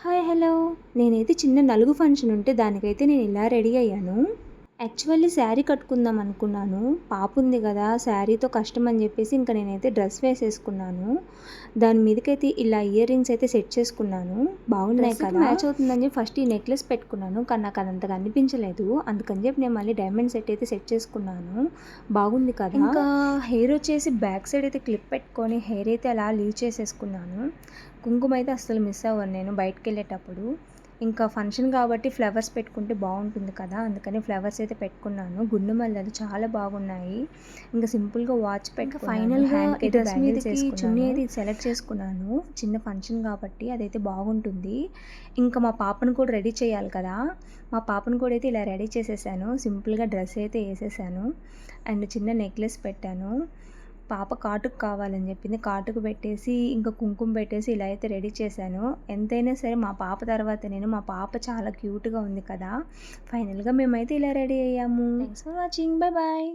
Hi hello నేనైతే చిన్న నలుగు ఫంక్షన్ ఉంటే దానికైతే నేను ఇలా రెడీ అయ్యాను. యాక్చువల్లీ శారీ కట్టుకుందాం అనుకున్నాను. పాప ఉంది కదా, శారీతో కష్టం అని చెప్పేసి ఇంకా నేనైతే డ్రెస్ వేసేసుకున్నాను. దాని మీదకైతే ఇలా ఇయర్ రింగ్స్ అయితే సెట్ చేసుకున్నాను. బాగున్నాయి కదా, మ్యాచ్ అవుతుందని చెప్పి ఫస్ట్ ఈ నెక్లెస్ పెట్టుకున్నాను, కానీ నాకు అదంతగా అనిపించలేదు. అందుకని చెప్పి నేను మళ్ళీ డైమండ్ సెట్ అయితే సెట్ చేసుకున్నాను. బాగుంది కదా. ఇంకా హెయిర్ వచ్చేసి బ్యాక్ సైడ్ అయితే క్లిప్ పెట్టుకొని హెయిర్ అయితే అలా లీవ్ చేసేసుకున్నాను. కుంకుమ అయితే అస్సలు మిస్ అవ్వను నేను బయటకు వెళ్ళేటప్పుడు. ఇంకా ఫంక్షన్ కాబట్టి ఫ్లవర్స్ పెట్టుకుంటే బాగుంటుంది కదా, అందుకని ఫ్లవర్స్ అయితే పెట్టుకున్నాను. గుండు మల్లెలు చాలా బాగున్నాయి. ఇంకా సింపుల్గా వాచ్ పెట్టుకున్నాను. ఫైనల్గా ఈ డ్రెస్ మీదకి చున్నీ అయితే సెలెక్ట్ చేసుకున్నాను. చిన్న ఫంక్షన్ కాబట్టి అదైతే బాగుంటుంది. ఇంకా మా పాపను కూడా రెడీ చేయాలి కదా, మా పాపను కూడా అయితే ఇలా రెడీ చేసేసాను. సింపుల్గా డ్రెస్ అయితే వేసేసాను అండ్ చిన్న నెక్లెస్ పెట్టాను. పాప కాటుకు కావాలని చెప్పింది, కాటుకు పెట్టేసి ఇంకా కుంకుమ పెట్టేసి ఇలా అయితే రెడీ చేశాను. ఎంతైనా సరే మా పాప తర్వాత మా పాప చాలా క్యూట్గా ఉంది కదా. ఫైనల్గా మేమైతే ఇలా రెడీ అయ్యాము. Thanks for watching, bye bye.